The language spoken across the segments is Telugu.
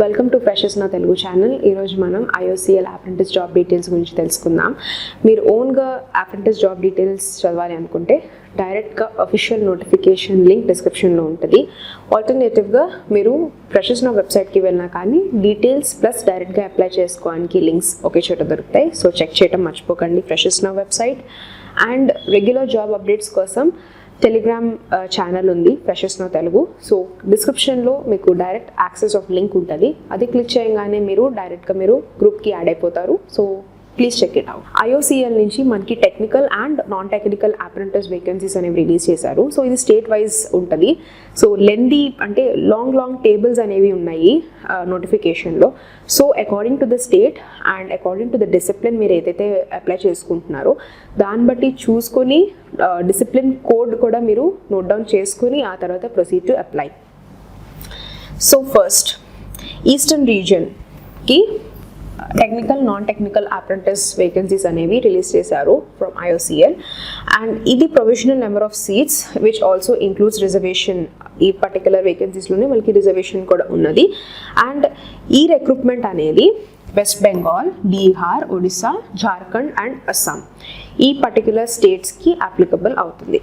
వెల్కమ్ టు ఫ్రెషర్స్ నా తెలుగు ఛానల్. ఈరోజు మనం IOCL అప్రెంటిస్ జాబ్ డీటెయిల్స్ గురించి తెలుసుకుందాం. మీరు ఓన్గా అప్రెంటిస్ జాబ్ డీటెయిల్స్ చదవాలి అనుకుంటే డైరెక్ట్గా అఫీషియల్ నోటిఫికేషన్ లింక్ డిస్క్రిప్షన్లో ఉంటుంది. ఆల్టర్నేటివ్గా మీరు ఫ్రెషర్స్ నా వెబ్సైట్కి వెళ్ళినా కానీ డీటెయిల్స్ ప్లస్ డైరెక్ట్గా అప్లై చేసుకోవడానికి లింక్స్ ఒకే చోట దొరుకుతాయి. సో చెక్ చేయడం మర్చిపోకండి ఫ్రెషర్స్ నా website. And regular job updates కోసం టెలిగ్రామ్ ఛానల్ ఉంది ఫ్రెషర్స్ నా తెలుగు. సో డిస్క్రిప్షన్లో మీకు డైరెక్ట్ యాక్సెస్ ఆఫ్ లింక్ ఉంటుంది. అది క్లిక్ చేయగానే మీరు డైరెక్ట్గా మీరు గ్రూప్కి యాడ్ అయిపోతారు. So please check it out. IOCL నుంచి మనకి technical and non technical apprentice vacancies అనేవి రిలీజ్ చేశారు. సో ఇది స్టేట్ వైజ్ ఉంటుంది. సో లెందీ అంటే లాంగ్ టేబుల్స్ అనేవి ఉన్నాయి నోటిఫికేషన్లో. So according to the state and according to the discipline మీరు ఏదైతే అప్లై చేసుకుంటున్నారో దాన్ని బట్టి చూసుకొని డిసిప్లిన్ కోడ్ కూడా మీరు నోట్ డౌన్ చేసుకొని ఆ తర్వాత proceed to apply. So first eastern రీజియన్కి technical non technical apprentice vacancies అనేవి రిలీజ్ చేశారు ఫ్రమ్ IOCL. అండ్ ఇది provisional number of seats which also includes reservation. ఈ పర్టికులర్ వేకెన్సీస్లోనే వాళ్ళకి రిజర్వేషన్ కూడా ఉన్నది. అండ్ ఈ రిక్రూట్మెంట్ అనేది వెస్ట్ బెంగాల్, బీహార్, ఒడిస్సా, జార్ఖండ్ అండ్ అస్సాం ఈ పర్టికులర్ స్టేట్స్కి అప్లికబుల్ అవుతుంది.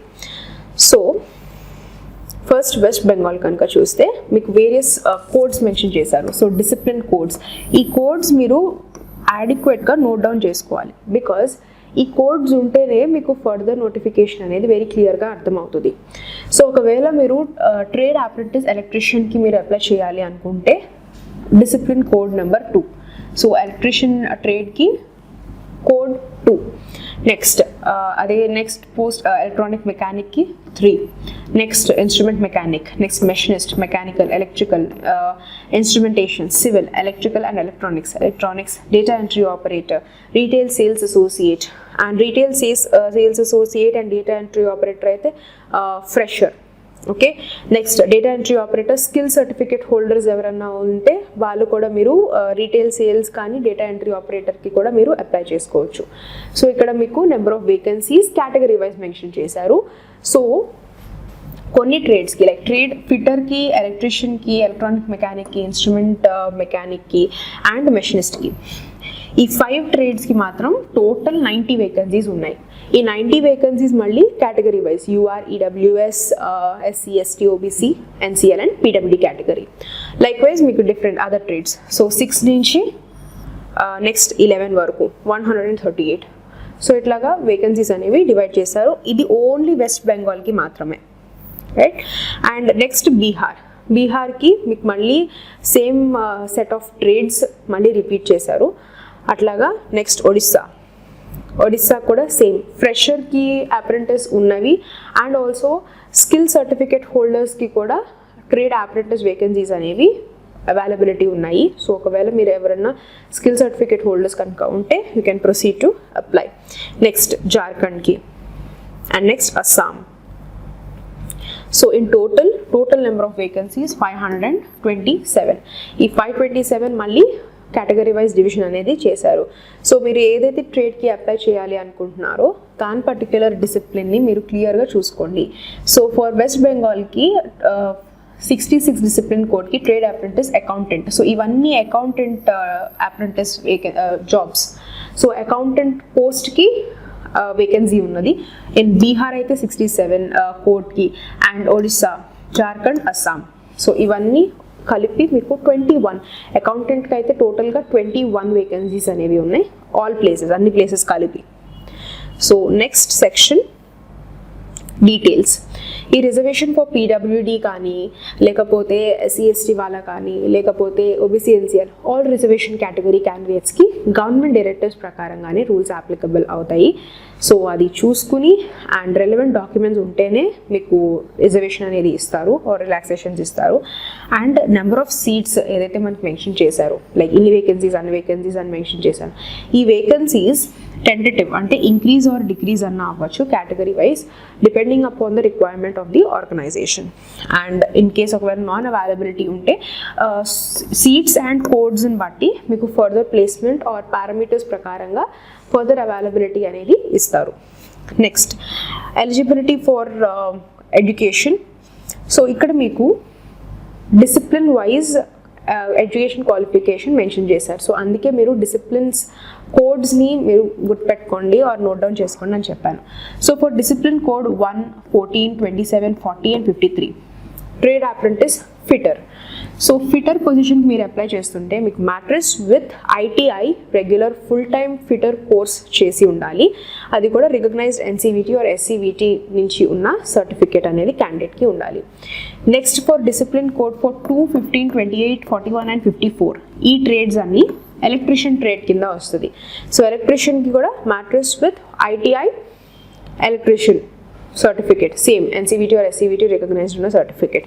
సో ఫస్ట్ వెస్ట్ బెంగాల్ కనుక చూస్తే మీకు వేరియస్ కోడ్స్ మెన్షన్ చేశారు. సో డిసిప్లిన్ కోడ్స్, ఈ కోడ్స్ మీరు యాడిక్వేట్గా నోట్ డౌన్ చేసుకోవాలి. బికాజ్ ఈ కోడ్స్ ఉంటేనే మీకు ఫర్దర్ నోటిఫికేషన్ అనేది వెరీ క్లియర్గా అర్థమవుతుంది. సో ఒకవేళ మీరు ట్రేడ్ అప్రెంటిస్ ఎలక్ట్రీషియన్కి మీరు అప్లై చేయాలి అనుకుంటే discipline code number 2. So electrician ట్రేడ్కి కోడ్ 2. నెక్స్ట్ అదే నెక్స్ట్ పోస్ట్ ఎలక్ట్రానిక్ మెకానిక్కి 3. Next instrument mechanic, next machinist, mechanical, electrical, instrumentation, civil, electrical and electronics, data entry operator, retail sales associate. And retail sales associate and data entry operator అయితే fresher. Okay. Next data entry operator skill certificate holders ఎవరన్నా ఉంటే వాళ్ళు కూడా మీరు రీటైల్ సేల్స్ కానీ డేటా ఎంట్రీ ఆపరేటర్కి కూడా మీరు అప్లై చేసుకోవచ్చు. సో ఇక్కడ మీకు number of vacancies category wise mention చేశారు. సో కొన్ని ట్రేడ్స్కి లైక్ ట్రేడ్ ఫిట్టర్కి, ఎలక్ట్రీషియన్కి, ఎలక్ట్రానిక్ మెకానిక్కి, ఇన్స్ట్రుమెంట్ మెకానిక్కి అండ్ మెషినిస్ట్కి ఈ 5 ట్రేడ్స్కి మాత్రం టోటల్ 90 వేకెన్సీస్ ఉన్నాయి. ఈ 90 వేకెన్సీస్ మళ్ళీ category wise UR, EWS, SC, ST, OBC, NCL and PWD category. Like wise మీకు డిఫరెంట్ అదర్ ట్రేడ్స్. సో 6 నుంచి నెక్స్ట్ 11 వరకు 138. సో ఇట్లాగా వేకెన్సీస్ అనేవి డివైడ్ చేశారు. ఇది ఓన్లీ వెస్ట్ బెంగాల్కి మాత్రమే, రైట్. అండ్ నెక్స్ట్ బీహార్కి మీకు మళ్ళీ సేమ్ సెట్ ఆఫ్ ట్రేడ్స్ మళ్ళీ రిపీట్ చేశారు. అట్లాగా నెక్స్ట్ ఒడిస్సా కూడా సేమ్ ఫ్రెషర్కి అప్రెంటిస్ ఉన్నవి అండ్ ఆల్సో స్కిల్ సర్టిఫికేట్ హోల్డర్స్కి కూడా ట్రేడ్ అప్రెంటిస్ వేకెన్సీస్ అనేవి అవైలబిలిటీ ఉన్నాయి. సో ఒకవేళ మీరు ఎవరైనా స్కిల్ సర్టిఫికేట్ హోల్డర్స్ కనుక ఉంటే you can proceed to apply. Next జార్ఖండ్కి and next Assam. So in total number of vacancies 527. ఈ 527 మళ్ళీ కేటగిరీ వైజ్ డివిజన్ అనేది చేశారు. సో మీరు ఏదైతే ట్రేడ్కి అప్లై చేయాలి అనుకుంటున్నారో దాని పర్టిక్యులర్ డిసిప్లిన్ని మీరు క్లియర్గా చూసుకోండి. సో ఫర్ వెస్ట్ బెంగాల్కి 66 డిసిప్లిన్ కోడ్కి ట్రేడ్ అప్రెంటిస్ అకౌంటెంట్. సో ఇవన్నీ accountant apprentice jobs. So accountant పోస్ట్కి వేకెన్సీ ఉన్నది. ఇన్ బీహార్ అయితే 67 కోడ్కి అండ్ ఒడిస్సా, జార్ఖండ్, అస్సాం. సో ఇవన్నీ కలిపి మీకు 21 అకౌంటెంట్కి అయితే టోటల్గా 21 వేకెన్సీస్ అనేవి ఉన్నాయి. ఆల్ ప్లేసెస్, అన్ని ప్లేసెస్ కలిపి. So next section details. ఈ రిజర్వేషన్ ఫర్ PWD కానీ లేకపోతే SC ST వాళ్ళ కానీ లేకపోతే OBC NCL all reservation category క్యాండిడేట్స్కి గవర్నమెంట్ డైరెక్టివ్స్ ప్రకారంగానే రూల్స్ అప్లికబుల్ అవుతాయి. సో అది చూసుకుని అండ్ రెలవెంట్ డాక్యుమెంట్స్ ఉంటేనే మీకు రిజర్వేషన్ అనేది ఇస్తారు ఆర్ రిలాక్సేషన్స్ ఇస్తారు. అండ్ నెంబర్ ఆఫ్ సీట్స్ ఏదైతే మనకి మెన్షన్ చేశారు లైక్ ఇన్ని వేకెన్సీస్ అన్ని వేకెన్సీస్ అని మెన్షన్ చేశారు. ఈ వేకెన్సీస్ టెంటేటివ్ అంటే ఇంక్రీజ్ ఆర్ డిక్రీజ్ అన్న అవ్వచ్చు category wise depending upon the requirement of the organisation. And in case ఒకవేళ నాన్ అవైలబిలిటీ ఉంటే సీట్స్ అండ్ కోడ్స్ని బట్టి మీకు ఫర్దర్ ప్లేస్మెంట్ ఆర్ పారామీటర్స్ ప్రకారంగా ఫర్దర్ అవైలబిలిటీ అనేది ఇస్తారు. Next eligibility for education. So ఇక్కడ మీకు discipline wise education qualification mention చేశారు. సో అందుకే మీరు డిసిప్లిన్స్ కోడ్స్ని మీరు గుర్తుపెట్టుకోండి ఆర్ నోట్ డౌన్ చేసుకోండి అని చెప్పాను. So for discipline code 1, 14, 27, 40 and 53 trade apprentice fitter. So fitter పొజిషన్కి మీరు అప్లై చేస్తుంటే మీకు mattress with ITI regular full time fitter course చేసి ఉండాలి. అది కూడా రికగ్నైజ్డ్ ఎన్సీవీటీ ఆర్ ఎస్సీవీటీ నుంచి ఉన్న సర్టిఫికేట్ అనేది క్యాండిడేట్కి ఉండాలి. Next for discipline code for 2, 15, 28, 41 and 54 ఈ ట్రేడ్స్ అన్ని ఎలక్ట్రీషియన్ ట్రేడ్ కింద వస్తుంది. సో ఎలక్ట్రీషియన్కి కూడా mattress with ITI electrician certificate, same NCVT or SCVT recognized ఉన్న certificate.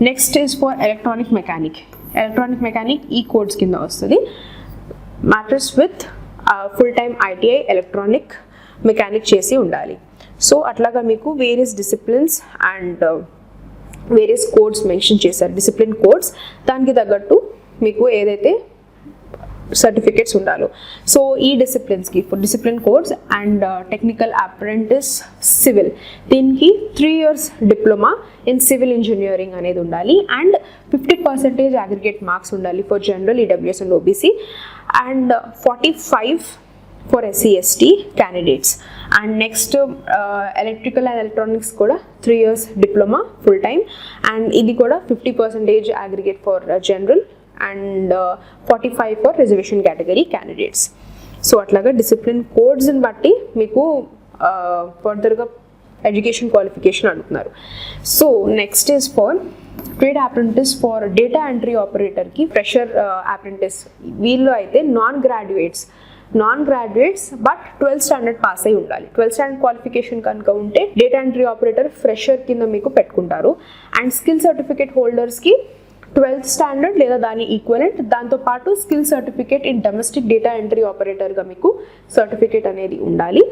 Next is for electronic mechanic. Electronic mechanic ఈ కోడ్స్ కింద వస్తుంది. Matters with full time ITI electronic mechanic చేసి ఉండాలి. సో అట్లాగా మీకు various disciplines and various codes mention చేశారు, డిసిప్లిన్ కోడ్స్. దానికి తగ్గట్టు మీకు ఏదైతే సర్టిఫికేట్స్ ఉండాలి. సో ఈ డిసిప్లిన్స్కి for discipline codes and technical apprentice civil దీనికి 3 years diploma in civil engineering అనేది ఉండాలి అండ్ 50% అగ్రిగేట్ మార్క్స్ ఉండాలి for general, EWS and OBC and 45 for SC ST candidates. And next electrical and electronics కూడా 3 years diploma full time and ఇది కూడా 50% aggregate for general and 45 for reservation category candidates. So అట్లాగా డిసిప్లిన్ కోడ్స్ని బట్టి మీకు ఫర్దర్గా ఎడ్యుకేషన్ క్వాలిఫికేషన్ అడుగుతున్నారు. So next is for trade apprentice for data entry ఆపరేటర్కి ఫ్రెషర్ అప్రెంటిస్. వీళ్ళు అయితే non graduates but 12th standard pass అయి ఉండాలి. 12th standard క్వాలిఫికేషన్ కనుక ఉంటే డేటా ఎంట్రీ ఆపరేటర్ ఫ్రెషర్ కింద మీకు పెట్టుకుంటారు. అండ్ స్కిల్ సర్టిఫికేట్ హోల్డర్స్కి 12th standard లేదా దాని ఈక్వలెంట్, దాంతోపాటు skill certificate in domestic data entry ఆపరేటర్గా మీకు సర్టిఫికేట్ అనేది ఉండాలి.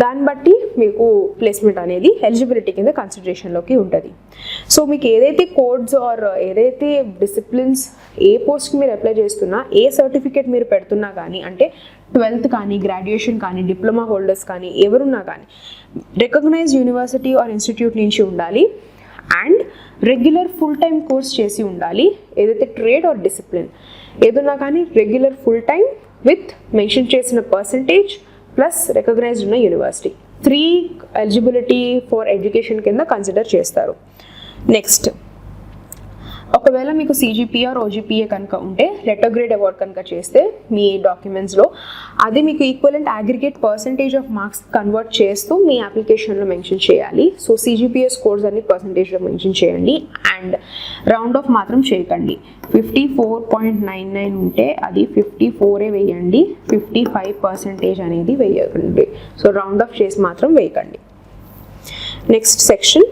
దాన్ని బట్టి మీకు ప్లేస్మెంట్ అనేది ఎలిజిబిలిటీ కింద కన్సిడరేషన్లోకి ఉంటుంది. సో మీకు ఏదైతే కోడ్స్ ఆర్ ఏదైతే డిసిప్లిన్స్ ఏ పోస్ట్కి మీరు అప్లై చేస్తున్నా, ఏ సర్టిఫికేట్ మీరు పెడుతున్నా కానీ, అంటే 12th కానీ గ్రాడ్యుయేషన్ కానీ డిప్లొమా హోల్డర్స్ కానీ ఎవరున్నా కానీ రికగ్నైజ్డ్ యూనివర్సిటీ ఆర్ ఇన్స్టిట్యూట్ నుంచి ఉండాలి and regular full time course చేసి ఉండాలి. ఏదైతే ట్రేడ్ ఆర్ డిసిప్లిన్ ఏదన్నా కానీ regular full time with mention చేసిన పర్సంటేజ్ ప్లస్ రికగ్నైజ్డ్ ఉన్న యూనివర్సిటీ. 3 ఎలిజిబిలిటీ ఫర్ ఎడ్యుకేషన్ కింద కన్సిడర్ చేస్తారు. నెక్స్ట్ ఒకవేళ మీకు సిజిపిఆర్ ఓజిపిఏ కనుక ఉంటే లెటర్ గ్రేడ్ అవార్డ్ కనుక చేస్తే మీ డాక్యుమెంట్స్లో అది మీకు equivalent aggregate percentage of marks convert చేస్తూ మీ అప్లికేషన్లో మెన్షన్ చేయాలి. సో సిజిపిఏ స్కోర్స్ అన్ని పర్సంటేజ్లో మెన్షన్ చేయండి అండ్ రౌండ్ ఆఫ్ మాత్రం చేయకండి. 54.99 ఉంటే అది 54 వేయండి, 55% అనేది వేయకండి. సో రౌండ్ ఆఫ్ చేసి మాత్రం వేయకండి. Next section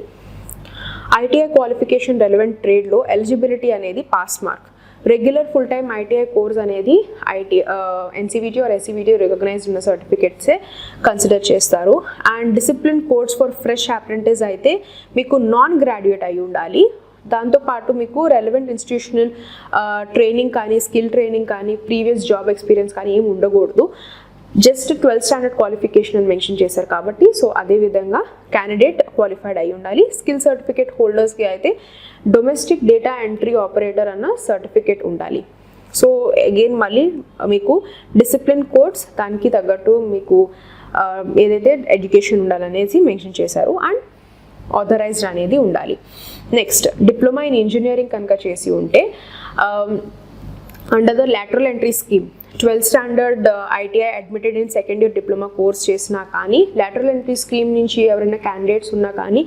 ITI qualification relevant ట్రేడ్లో ఎలిజిబిలిటీ అనేది pass mark. Regular full time ITI course అనేది ఎన్సీవీటీ ఆర్ ఎస్సీవీటీ రికగ్నైజ్డ్ ఉన్న సర్టిఫికేట్సే కన్సిడర్ చేస్తారు. And discipline course for fresh apprentice అయితే మీకు నాన్ గ్రాడ్యుయేట్ అయి ఉండాలి. దాంతోపాటు మీకు రెలవెంట్ ఇన్స్టిట్యూషనల్ ట్రైనింగ్ కానీ, స్కిల్ ట్రైనింగ్ కానీ, ప్రీవియస్ జాబ్ ఎక్స్పీరియన్స్ కానీ ఏమి ఉండకూడదు. జస్ట్ 12th standard క్వాలిఫికేషన్ అని మెన్షన్ చేశారు కాబట్టి సో అదేవిధంగా క్యాండిడేట్ క్వాలిఫైడ్ అయి ఉండాలి. స్కిల్ సర్టిఫికేట్ హోల్డర్స్కి అయితే డొమెస్టిక్ డేటా ఎంట్రీ ఆపరేటర్ అన్న సర్టిఫికేట్ ఉండాలి. సో అగైన్ మళ్ళీ మీకు డిసిప్లిన్ కోడ్స్ దానికి తగ్గట్టు మీకు ఏదైతే ఎడ్యుకేషన్ ఉండాలనేసి మెన్షన్ చేశారు అండ్ ఆథరైజ్డ్ అనేది ఉండాలి. నెక్స్ట్ డిప్లొమా ఇన్ ఇంజనీరింగ్ కనుక చేసి ఉంటే under the lateral entry scheme 12th standard ITI admitted in second year diploma course చేసినా కానీ లాటరల్ ఎంట్రీ స్కీమ్ నుంచి ఎవరైనా క్యాండిడేట్స్ ఉన్నా కానీ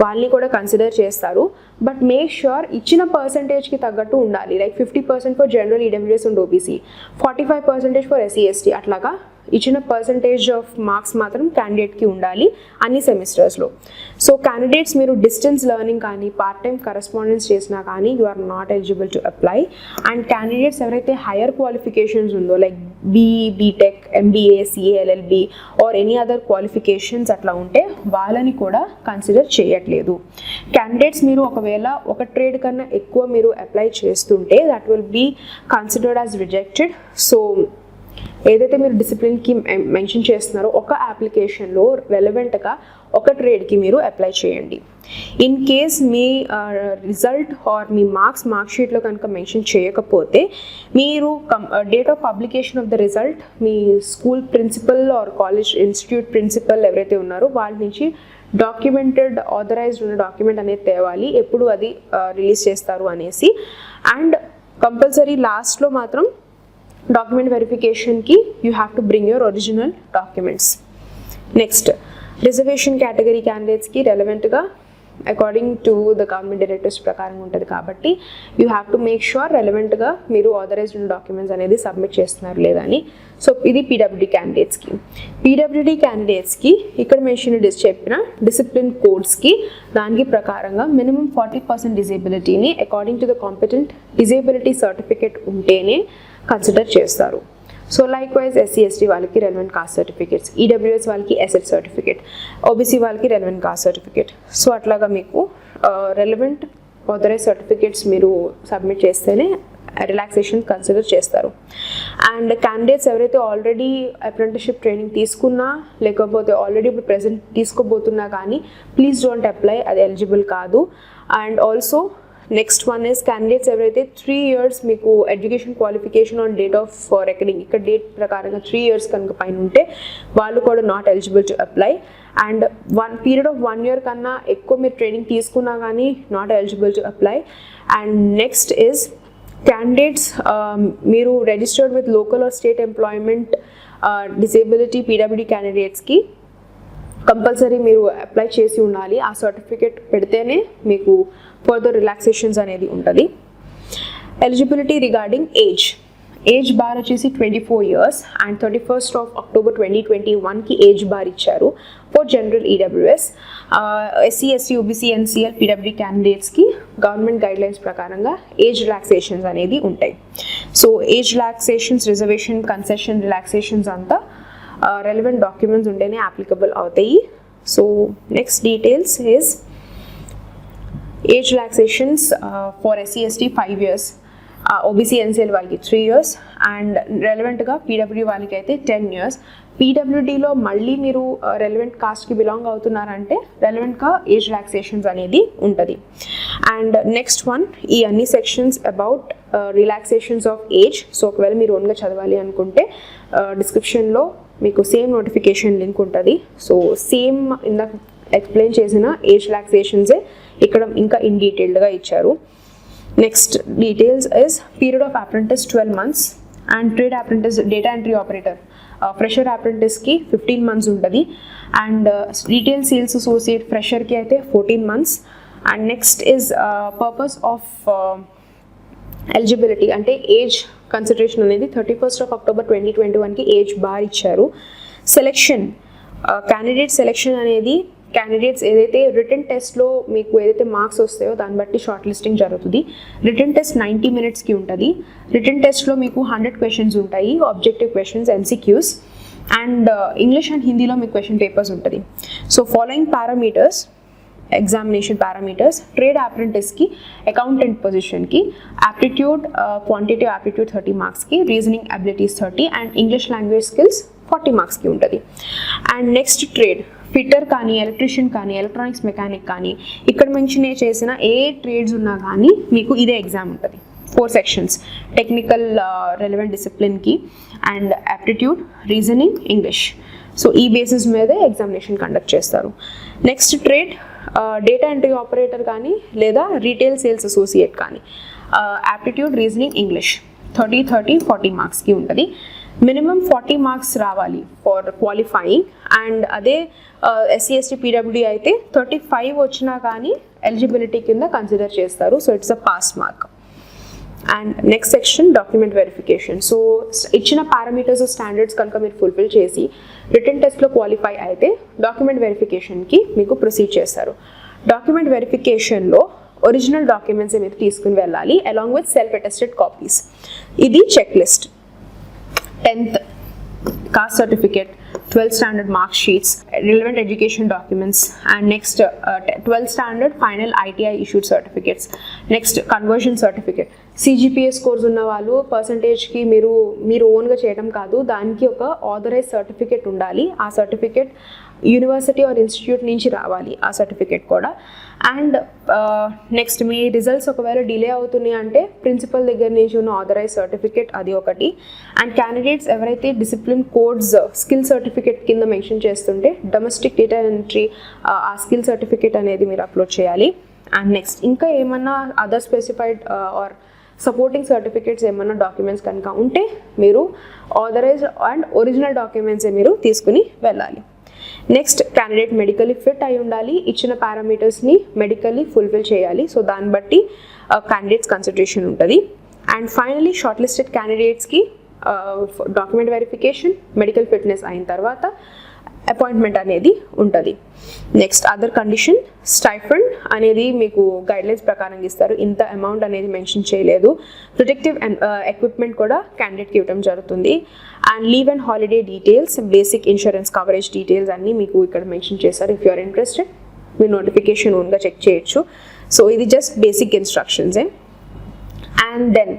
వాళ్ళని కూడా కన్సిడర్ చేస్తారు. బట్ మేక్ ష్యూర్ ఇచ్చిన పర్సంటేజ్కి తగ్గట్టు ఉండాలి. Like 50% for general, EWS and OBC, 45% for SC ST. అట్లాగా ఇచ్చిన పర్సంటేజ్ ఆఫ్ మార్క్స్ మాత్రం క్యాండిడేట్కి ఉండాలి అన్ని సెమిస్టర్స్లో. సో క్యాండిడేట్స్ మీరు డిస్టెన్స్ లెర్నింగ్ కానీ పార్ట్ టైం కరెస్పాండెన్స్ చేసినా కానీ you are not eligible to apply. And candidates ఎవరైతే హైయర్ క్వాలిఫికేషన్స్ ఉందో like BE, BTech, MBA, CA, LLB or any other qualifications అట్లా ఉంటే వాళ్ళని కూడా కన్సిడర్ చేయట్లేదు. క్యాండిడేట్స్ మీరు ఒకవేళ ఒక ట్రేడ్ కన్నా ఎక్కువ మీరు అప్లై చేస్తుంటే that will be considered as rejected. So ఏదైతే మీరు డిసిప్లిన్కి మెన్షన్ చేస్తున్నారో ఒక అప్లికేషన్లో రెలవెంట్గా ఒక ట్రేడ్కి మీరు అప్లై చేయండి. ఇన్ కేస్ మీ రిజల్ట్ ఆర్ మీ మార్క్ షీట్లో కనుక మెన్షన్ చేయకపోతే మీరు date of publication of the result మీ school principal or college institute principal ఎవరైతే ఉన్నారో వాళ్ళ నుంచి డాక్యుమెంటెడ్ ఆథరైజ్డ్ ఉన్న డాక్యుమెంట్ అనేది తేవాలి, ఎప్పుడు అది రిలీజ్ చేస్తారు అనేసి. అండ్ కంపల్సరీ లాస్ట్లో మాత్రం డాక్యుమెంట్ వెరిఫికేషన్కి you have to bring your original documents. Next, reservation category క్యాండిడేట్స్కి రెలవెంట్గా according to the government directives ప్రకారం ఉంటుంది కాబట్టి you have to make sure రెలవెంట్గా మీరు ఆథరైజ్డ్ డాక్యుమెంట్స్ అనేది సబ్మిట్ చేస్తున్నారు లేదని. సో ఇది పీడబ్ల్యూడీ క్యాండిడేట్స్కి. పీడబ్ల్యూడీ క్యాండిడేట్స్కి ఇక్కడ మెన్షన్ చెప్పిన డిసిప్లిన్ కోడ్స్కి దానికి ప్రకారంగా మినిమం 40% డిజేబిలిటీని according to the competent disability certificate ఉంటేనే కన్సిడర్ చేస్తారు. So likewise SC ST వాళ్ళకి రెలవెంట్ కాస్ట్ సర్టిఫికేట్స్, ఈడబ్ల్యూఎస్ వాళ్ళకి ఎస్ఎల్ సర్టిఫికేట్, ఓబీసీ వాళ్ళకి రెలవెంట్ కాస్ట్ సర్టిఫికేట్. సో అట్లాగా మీకు రెలవెంట్ ఆథరైజ్ సర్టిఫికేట్స్ మీరు సబ్మిట్ చేస్తేనే రిలాక్సేషన్ కన్సిడర్ చేస్తారు. అండ్ క్యాండిడేట్స్ ఎవరైతే ఆల్రెడీ అప్రెంటిస్షిప్ ట్రైనింగ్ తీసుకున్నా లేకపోతే ఆల్రెడీ ఇప్పుడు ప్రెజెంట్ తీసుకోబోతున్నా కానీ ప్లీజ్ డోంట్ అప్లై, అది ఎలిజిబుల్ కాదు. And also next one is candidates ఎవరైతే 3 years మీకు education qualification on date of recording ఇక్కడ డేట్ ప్రకారంగా 3 years కనుక పైన ఉంటే వాళ్ళు కూడా not eligible to apply. And period of 1 year కన్నా ఎక్కువ మీరు ట్రైనింగ్ తీసుకున్నా కానీ not eligible to apply. And next is candidates మీరు registered with local or state employment disability పీడబ్ల్యూడీ క్యాండిడేట్స్కి కంపల్సరీ మీరు అప్లై చేసి ఉండాలి. ఆ సర్టిఫికేట్ పెడితేనే మీకు ఫర్దర్ రిలాక్సేషన్స్ అనేది ఉంటుంది. ఎలిజిబిలిటీ రిగార్డింగ్ ఏజ్ బార్ వచ్చేసి 24 years and 31st of October 2021కి ఏజ్ బార్ ఇచ్చారు for general EWS. SC ST OBC NCL పీడబ్ల్యూడీ క్యాండిడేట్స్కి గవర్నమెంట్ గైడ్లైన్స్ ప్రకారంగా ఏజ్ రిలాక్సేషన్స్ అనేది ఉంటాయి. So age relaxations, reservation, concession relaxations అంతా relevant documents ఉంటేనే applicable అవుతాయి. So next details is age relaxations for SC ST 5 years, OBC NCL వాళ్ళకి 3 years అండ్ రెలవెంట్గా పీడబ్ల్యూడీ వాళ్ళకి అయితే 10 years. పీడబ్ల్యూడీలో మళ్ళీ మీరు రెలవెంట్ కాస్ట్కి బిలాంగ్ అవుతున్నారంటే రెలవెంట్గా ఏజ్ రిలాక్సేషన్స్ అనేది ఉంటుంది. అండ్ నెక్స్ట్ వన్, ఈ అన్ని sections about relaxations of age. So ఒకవేళ మీరు ఓన్గా చదవాలి అనుకుంటే డిస్క్రిప్షన్లో మీకు సేమ్ నోటిఫికేషన్ లింక్ ఉంటుంది. సో సేమ్ ఇందాక ఎక్స్ప్లెయిన్ చేసిన ఏజ్ రిలాక్సేషన్సే ఇక్కడ ఇంకా ఇన్ డీటెయిల్డ్గా ఇచ్చారు. Next details is period of apprentice 12 months and trade apprentice data entry operator fresher అప్రెంటిస్కి 15 months ఉంటుంది. అండ్ రీటైల్ సేల్స్ అసోసియేట్ ఫ్రెషర్కి అయితే 14 months. And next is purpose of eligibility అంటే ఏజ్ కన్సిడరేషన్ అనేది 31st of October 2021కి ఏజ్ బార్ ఇచ్చారు. సెలెక్షన్, క్యాండిడేట్ సెలెక్షన్ అనేది క్యాండిడేట్స్ ఏదైతే రిటన్ టెస్ట్లో మీకు ఏదైతే మార్క్స్ వస్తాయో దాన్ని బట్టి షార్ట్ లిస్టింగ్ జరుగుతుంది. రిటన్ టెస్ట్ 90 minutesకి ఉంటుంది. రిటన్ టెస్ట్లో మీకు 100 questions ఉంటాయి, objective questions, MCQs. And English and హిందీలో మీకు క్వశ్చన్ పేపర్స్ ఉంటుంది. So following parameters, examination parameters, trade అప్రెంటిస్కి అకౌంటెంట్ పొజిషన్కి యాప్టిట్యూడ్ క్వాంటిటీ యాప్టిట్యూడ్ 30 marksకి, reasoning abilities 30 and English language skills 40 marksకి ఉంటుంది. అండ్ నెక్స్ట్ ట్రేడ్, ఫిట్టర్ కానీ ఎలక్ట్రీషియన్ కానీ ఎలక్ట్రానిక్స్ మెకానిక్ కానీ ఇక్కడ మెన్షన్ చేసిన ఏ ట్రేడ్స్ ఉన్నా కానీ మీకు ఇదే ఎగ్జామ్ ఉంటుంది. 4 sections, టెక్నికల్ రెలవెంట్ డిసిప్లిన్కి and aptitude, reasoning, English. So ఈ బేసిస్ మీదే ఎగ్జామినేషన్ కండక్ట్ చేస్తారు. Next trade, data entry operator కానీ లేదా రీటైల్ సేల్స్ అసోసియేట్ కానీ యాప్టిట్యూడ్, రీజనింగ్, ఇంగ్లీష్ 30, 40 marksకి ఉంటుంది. మినిమం 40 marks రావాలి ఫర్ క్వాలిఫైయింగ్. అండ్ అదే ఎస్సీ ఎస్టీ పీడబ్ల్యూడీ అయితే 35 వచ్చినా కానీ ఎలిజిబిలిటీ కింద కన్సిడర్ చేస్తారు. So it's a pass mark. And next section document verification. So ఇచ్చిన పారామీటర్స్ స్టాండర్డ్స్ కనుక మీరు ఫుల్ఫిల్ చేసి రిటన్ టెస్ట్లో క్వాలిఫై అయితే డాక్యుమెంట్ వెరిఫికేషన్కి మీకు ప్రొసీడ్ చేస్తారు. డాక్యుమెంట్ వెరిఫికేషన్లో ఒరిజినల్ డాక్యుమెంట్స్ మీరు తీసుకుని వెళ్ళాలి along with self attested copies. ఇది check list. 10th caste certificate, 12th standard mark sheets, relevant education documents, and next 12th standard final ITI issued certificates. Next conversion certificate, CGPA scores ఉన్న వాళ్ళు పర్సంటేజ్కి మీరు ఓన్గా చేయడం కాదు, దానికి ఒక ఆథరైజ్ సర్టిఫికేట్ ఉండాలి. ఆ సర్టిఫికేట్ యూనివర్సిటీ ఆర్ ఇన్స్టిట్యూట్ నుంచి రావాలి ఆ సర్టిఫికేట్ కూడా. అండ్ నెక్స్ట్ మీ రిజల్ట్స్ ఒకవేళ డిలే అవుతున్నాయి అంటే ప్రిన్సిపల్ దగ్గర నుంచి ఉన్న ఆథరైజ్ సర్టిఫికేట్ అది ఒకటి. అండ్ క్యాండిడేట్స్ ఎవరైతే డిసిప్లిన్ కోడ్స్ స్కిల్ సర్టిఫికేట్ కింద మెన్షన్ చేస్తుంటే డొమెస్టిక్ డేటా ఎంట్రీ ఆ స్కిల్ సర్టిఫికేట్ అనేది మీరు అప్లోడ్ చేయాలి. అండ్ నెక్స్ట్ ఇంకా ఏమన్నా other specified or supporting certificates ఏమన్నా డాక్యుమెంట్స్ కనుక ఉంటే మీరు ఆథరైజ్ అండ్ ఒరిజినల్ డాక్యుమెంట్సే మీరు తీసుకుని వెళ్ళాలి. నెక్స్ట్ క్యాండిడేట్ మెడికలీ ఫిట్ అయి ఉండాలి, ఇచ్చిన పారామీటర్స్ని మెడికల్లీ ఫుల్ఫిల్ చేయాలి. సో దాన్ని బట్టి క్యాండిడేట్స్ కన్సిడరేషన్ ఉంటుంది. And finally short listed candidates document verification, medical fitness అయిన తర్వాత అపాయింట్మెంట్ అనేది ఉంటుంది. నెక్స్ట్ అదర్ కండిషన్ స్టైఫండ్ అనేది మీకు గైడ్లైన్స్ ప్రకారం ఇస్తారు. ఇంత అమౌంట్ అనేది మెన్షన్ చేయలేదు. ప్రొటెక్టివ్ ఎక్విప్మెంట్ కూడా క్యాండిడేట్కి ఇవ్వడం జరుగుతుంది. And leave and holiday details, basic insurance coverage details అన్నీ మీకు ఇక్కడ మెన్షన్ చేశారు. ఇఫ్ యు ఆర్ ఇంట్రెస్టెడ్ మీ నోటిఫికేషన్ ఓన్గా చెక్ చేయొచ్చు. సో ఇది జస్ట్ బేసిక్ ఇన్స్ట్రక్షన్సే. అండ్ దెన్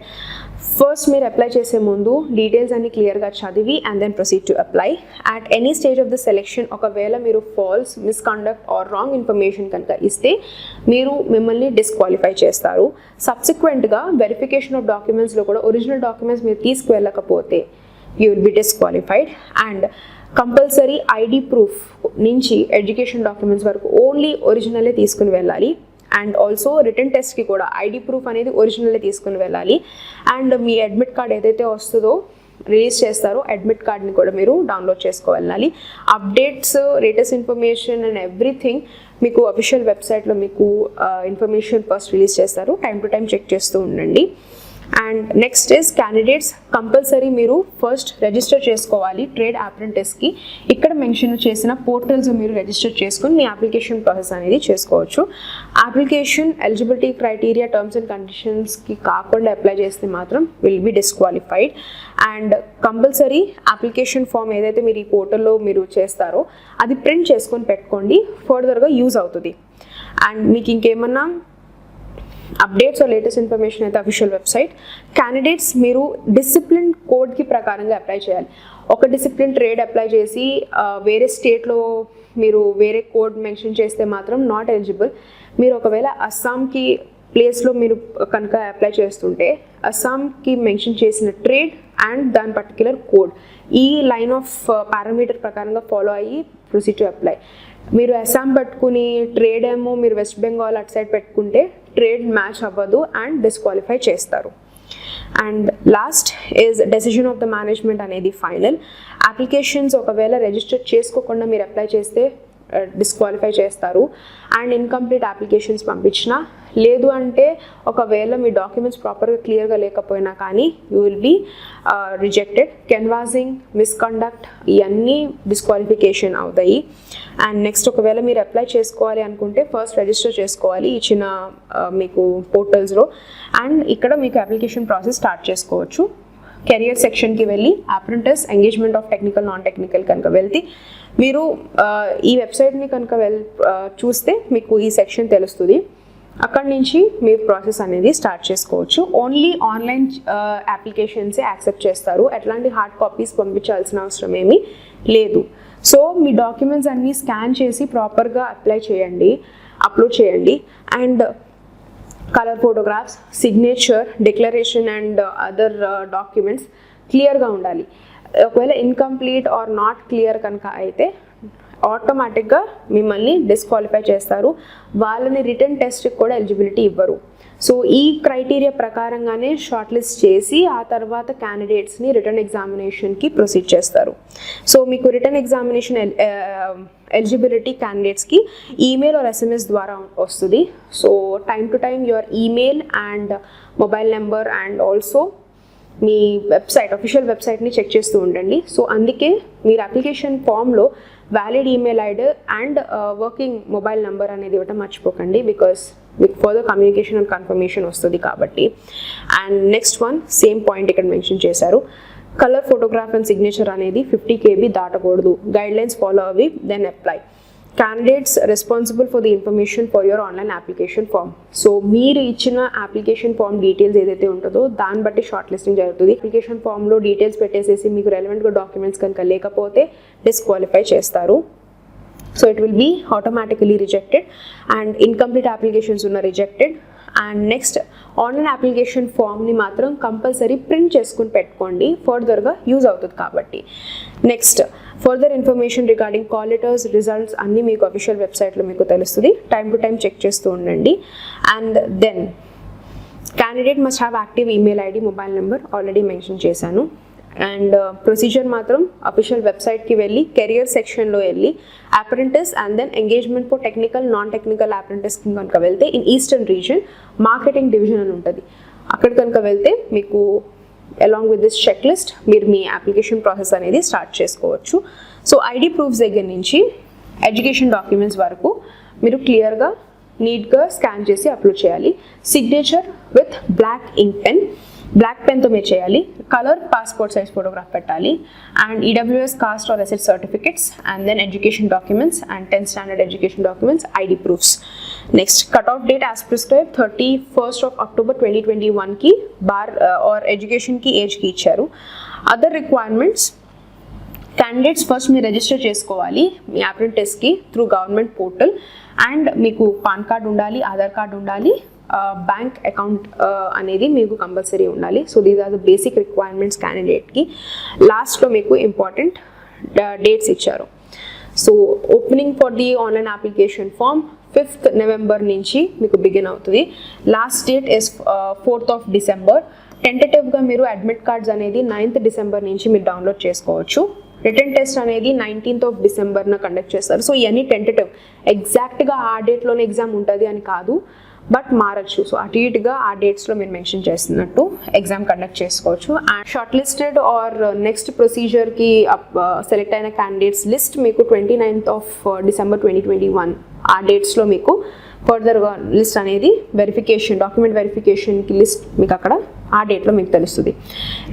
ఫస్ట్ మీరు అప్లై చేసే ముందు డీటెయిల్స్ అన్ని క్లియర్గా చదివి and then proceed to apply. At any stage of the selection ఒకవేళ మీరు false, misconduct or wrong information కనుక ఇస్తే మిమ్మల్ని డిస్క్వాలిఫై చేస్తారు. సబ్సిక్వెంట్గా వెరిఫికేషన్ ఆఫ్ డాక్యుమెంట్స్లో కూడా ఒరిజినల్ డాక్యుమెంట్స్ మీరు తీసుకువెళ్ళకపోతే you will be disqualified. And compulsory ID proof నుంచి ఎడ్యుకేషన్ డాక్యుమెంట్స్ వరకు ఓన్లీ ఒరిజినలే తీసుకుని వెళ్ళాలి. అండ్ ఆల్సో రిటర్న్ టెస్ట్కి కూడా ఐడి ప్రూఫ్ అనేది ఒరిజినల్లే తీసుకుని వెళ్ళాలి. అండ్ మీ అడ్మిట్ కార్డ్ ఏదైతే వస్తుందో రిలీజ్ చేస్తారో అడ్మిట్ కార్డ్ని కూడా మీరు డౌన్లోడ్ చేసుకోవాలి. Updates, latest information and everything మీకు అఫీషియల్ వెబ్సైట్లో మీకు ఇన్ఫర్మేషన్ ఫస్ట్ రిలీజ్ చేస్తారు. టైం టు టైం చెక్ చేస్తూ ఉండండి. And next is candidates compulsory మీరు ఫస్ట్ రిజిస్టర్ చేసుకోవాలి ట్రేడ్ అప్రెంటిస్కి. ఇక్కడ మెన్షన్ చేసిన పోర్టల్స్ మీరు రిజిస్టర్ చేసుకుని మీ అప్లికేషన్ ప్రాసెస్ అనేది చేసుకోవచ్చు. Application eligibility criteria, terms and కండిషన్స్కి కాకుండా అప్లై చేస్తే మాత్రం will be disqualified. And compulsory application form ఏదైతే మీరు ఈ పోర్టల్లో మీరు చేస్తారో అది ప్రింట్ చేసుకొని పెట్టుకోండి, ఫర్దర్గా యూజ్ అవుతుంది. అండ్ మీకు ఇంకేమన్నా అప్డేట్స్ ఆర్ లేటెస్ట్ ఇన్ఫర్మేషన్ అయితే అఫీషియల్ వెబ్సైట్. క్యాండిడేట్స్ మీరు డిసిప్లిన్ కోడ్కి ప్రకారంగా అప్లై చేయాలి. ఒక డిసిప్లిన్ ట్రేడ్ అప్లై చేసి వేరే స్టేట్లో మీరు వేరే కోడ్ మెన్షన్ చేస్తే మాత్రం నాట్ ఎలిజిబుల్. మీరు ఒకవేళ అస్సాంకి ప్లేస్లో మీరు కనుక అప్లై చేస్తుంటే అస్సాంకి మెన్షన్ చేసిన ట్రేడ్ అండ్ దాని పర్టిక్యులర్ కోడ్ ఈ లైన్ ఆఫ్ పారామీటర్ ప్రకారంగా ఫాలో అయ్యి ప్రొసీడ్ టు అప్లై. మీరు అస్సాం పెట్టుకుని ట్రేడ్ ఏమో మీరు వెస్ట్ బెంగాల్ అటు సైడ్ పెట్టుకుంటే ట్రేడ్ మ్యాచ్ అవ్వదు అండ్ డిస్క్వాలిఫై చేస్తారు. And last is decision of the management అనేది ఫైనల్. అప్లికేషన్స్ ఒకవేళ రిజిస్టర్ చేసుకోకుండా మీరు అప్లై చేస్తే డిస్క్వాలిఫై చేస్తారు. అండ్ ఇన్కంప్లీట్ అప్లికేషన్స్ పంపించినా లేదు అంటే ఒకవేళ మీ డాక్యుమెంట్స్ ప్రాపర్గా క్లియర్గా లేకపోయినా కానీ you will be rejected. Canvassing, misconduct ఇవన్నీ డిస్క్వాలిఫికేషన్ అవుతాయి. అండ్ నెక్స్ట్ ఒకవేళ మీరు అప్లై చేసుకోవాలి అనుకుంటే ఫస్ట్ రిజిస్టర్ చేసుకోవాలి ఇచ్చిన మీకు పోర్టల్స్లో. అండ్ ఇక్కడ మీకు అప్లికేషన్ ప్రాసెస్ స్టార్ట్ చేసుకోవచ్చు. కెరియర్ సెక్షన్కి వెళ్ళి apprentice, engagement of technical, non technical కనుక వెళ్తే మీరు ఈ వెబ్సైట్ని కనుక చూస్తే మీకు ఈ సెక్షన్ తెలుస్తుంది. అక్కడి నుంచి మీ ప్రాసెస్ అనేది స్టార్ట్ చేసుకోవచ్చు. ఓన్లీ ఆన్లైన్ అప్లికేషన్సే యాక్సెప్ట్ చేస్తారు. ఎట్లాంటి హార్డ్ కాపీస్ పంపించాల్సిన అవసరం ఏమీ లేదు. సో మీ డాక్యుమెంట్స్ అన్నీ స్కాన్ చేసి ప్రాపర్గా అప్లోడ్ చేయండి. And colour photographs, signature, declaration and other documents క్లియర్గా ఉండాలి. ఒకవేళ ఇన్కంప్లీట్ ఆర్ నాట్ క్లియర్ కనుక అయితే ఆటోమేటిక్గా మిమ్మల్ని డిస్క్వాలిఫై చేస్తారు. వాళ్ళని రిటర్న్ టెస్ట్కి కూడా ఎలిజిబిలిటీ ఇవ్వరు. సో ఈ క్రైటీరియా ప్రకారంగానే షార్ట్ లిస్ట్ చేసి ఆ తర్వాత క్యాండిడేట్స్ని రిటర్న్ ఎగ్జామినేషన్కి ప్రొసీడ్ చేస్తారు. సో మీకు రిటర్న్ ఎగ్జామినేషన్ ఎలిజిబిలిటీ క్యాండిడేట్స్కి ఈమెయిల్ ఆర్ SMS ద్వారా వస్తుంది. So time to time your email and mobile number and also మీ వెబ్సైట్, అఫీషియల్ వెబ్సైట్ని చెక్ చేస్తూ ఉండండి. సో అందుకే మీరు అప్లికేషన్ ఫామ్లో valid email ID and working mobile number అనేది ఇవ్వటం మర్చిపోకండి, బికాస్ మీకు ఫర్దర్ కమ్యూనికేషన్ అండ్ కన్ఫర్మేషన్ వస్తుంది కాబట్టి. And next one same point ఇక్కడ మెన్షన్ చేశారు. కలర్ ఫోటోగ్రాఫ్ అండ్ సిగ్నేచర్ అనేది 50 KB దాటకూడదు. గైడ్లైన్స్ ఫాలో అవి then apply. Candidates responsible for the information for your online application form. So మీరు ఇచ్చిన అప్లికేషన్ ఫామ్ డీటెయిల్స్ ఏదైతే ఉంటుందో దాన్ని బట్టి షార్ట్ లిస్టింగ్ జరుగుతుంది. అప్లికేషన్ ఫామ్లో డీటెయిల్స్ పెట్టేసేసి మీకు రెలవెంట్గా డాక్యుమెంట్స్ కనుక లేకపోతే డిస్క్వాలిఫై చేస్తారు. So it will be automatically rejected and incomplete applications ఉన్న rejected. And next online application ఫామ్ని మాత్రం కంపల్సరీ ప్రింట్ చేసుకుని పెట్టుకోండి, ఫర్దర్గా యూజ్ అవుతుంది కాబట్టి. Next further information regarding call letters results అన్నీ మీకు అఫీషియల్ వెబ్సైట్లో మీకు తెలుస్తుంది. టైం టు టైం చెక్ చేస్తూ ఉండండి. And then candidate must have active email ID, mobile number already mention చేశాను. అండ్ ప్రొసీజర్ మాత్రం అఫీషియల్ వెబ్సైట్కి వెళ్ళి కెరియర్ సెక్షన్లో వెళ్ళి apprentice and then engagement for technical non technical అప్రెంటిస్కి కనుక వెళ్తే in eastern region marketing division అని ఉంటుంది. అక్కడ కనుక వెళ్తే మీకు along with this check list మీరు మీ అప్లికేషన్ ప్రాసెస్ అనేది స్టార్ట్ చేసుకోవచ్చు. సో ఐడి ప్రూఫ్స్ దగ్గర నుంచి ఎడ్యుకేషన్ డాక్యుమెంట్స్ వరకు మీరు క్లియర్గా నీట్గా స్కాన్ చేసి అప్లోడ్ చేయాలి. Signature with black ink pen, black పెన్తో మీరు చేయాలి. కలర్ పాస్పోర్ట్ సైజ్ ఫోటోగ్రాఫ్ పెట్టాలి. And EWS caste or asset certificates and then education documents and 10th standard education documents, ID proofs. Next cut off date as prescribe 31st of October 2021కి బార్ ఆర్ ఎడ్యుకేషన్కి ఏజ్కి ఇచ్చారు. అదర్ రిక్వైర్మెంట్స్ క్యాండిడేట్స్ ఫస్ట్ మీరు రిజిస్టర్ చేసుకోవాలి మీ అప్రెంటిస్కి త్రూ గవర్నమెంట్ పోర్టల్. అండ్ మీకు పాన్ కార్డ్ ఉండాలి, ఆధార్ కార్డ్ ఉండాలి, బ్యాంక్ అకౌంట్ అనేది మీకు కంపల్సరీ ఉండాలి. So these are the basic requirements క్యాండిడేట్కి. లాస్ట్లో మీకు ఇంపార్టెంట్ డేట్స్ ఇచ్చారు. So opening for the online application form 5th November నుంచి మీకు బిగిన్ అవుతుంది. Last date is 4th of December. టెంటేటివ్గా మీరు అడ్మిట్ కార్డ్స్ అనేది 9th December నుంచి మీరు డౌన్లోడ్ చేసుకోవచ్చు. రిటర్న్ టెస్ట్ అనేది 19th of December కండక్ట్ చేస్తారు. సో ఇవన్నీ టెంటేటివ్, ఎగ్జాక్ట్గా ఆ డేట్లోనే ఎగ్జామ్ ఉంటుంది అని కాదు, బట్ మారచ్చు. సో అటు ఇటుగా ఆ డేట్స్లో మీరు మెన్షన్ చేస్తున్నట్టు ఎగ్జామ్ కండక్ట్ చేసుకోవచ్చు. And short listed or next ప్రొసీజర్కి సెలెక్ట్ అయిన క్యాండిడేట్స్ లిస్ట్ మీకు 29th of December 2021 ఆ డేట్స్లో మీకు ఫర్దర్గా లిస్ట్ అనేది వెరిఫికేషన్, డాక్యుమెంట్ వెరిఫికేషన్కి లిస్ట్ మీకు అక్కడ ఆ డేట్లో మీకు తెలుస్తుంది.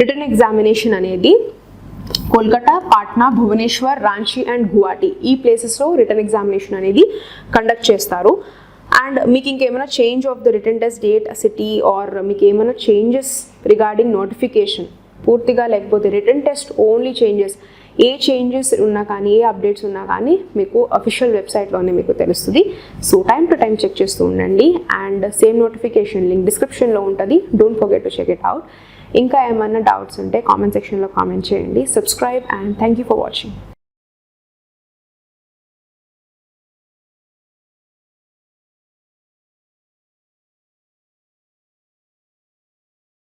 రిటర్న్ ఎగ్జామినేషన్ అనేది కోల్కతా, పాట్నా, భువనేశ్వర్, రాంచీ అండ్ గువాహటి ఈ ప్లేసెస్లో రిటర్న్ ఎగ్జామినేషన్ అనేది కండక్ట్ చేస్తారు. అండ్ మీకు ఇంకేమైనా change of the written test date, city or మీకు ఏమైనా చేంజెస్ రిగార్డింగ్ నోటిఫికేషన్ పూర్తిగా లేకపోతే రిటర్న్ టెస్ట్ ఓన్లీ చేంజెస్, ఏ చేంజెస్ ఉన్నా కానీ ఏ అప్డేట్స్ ఉన్నా కానీ మీకు అఫీషియల్ వెబ్సైట్లోనే మీకు తెలుస్తుంది. So time to time check చేస్తూ ఉండండి. అండ్ సేమ్ నోటిఫికేషన్ లింక్ డిస్క్రిప్షన్లో ఉంటుంది, don't forget to check it out. ఇంకా ఏమైనా డౌట్స్ ఉంటే కామెంట్ సెక్షన్లో కామెంట్ చేయండి. Subscribe and thank you for watching.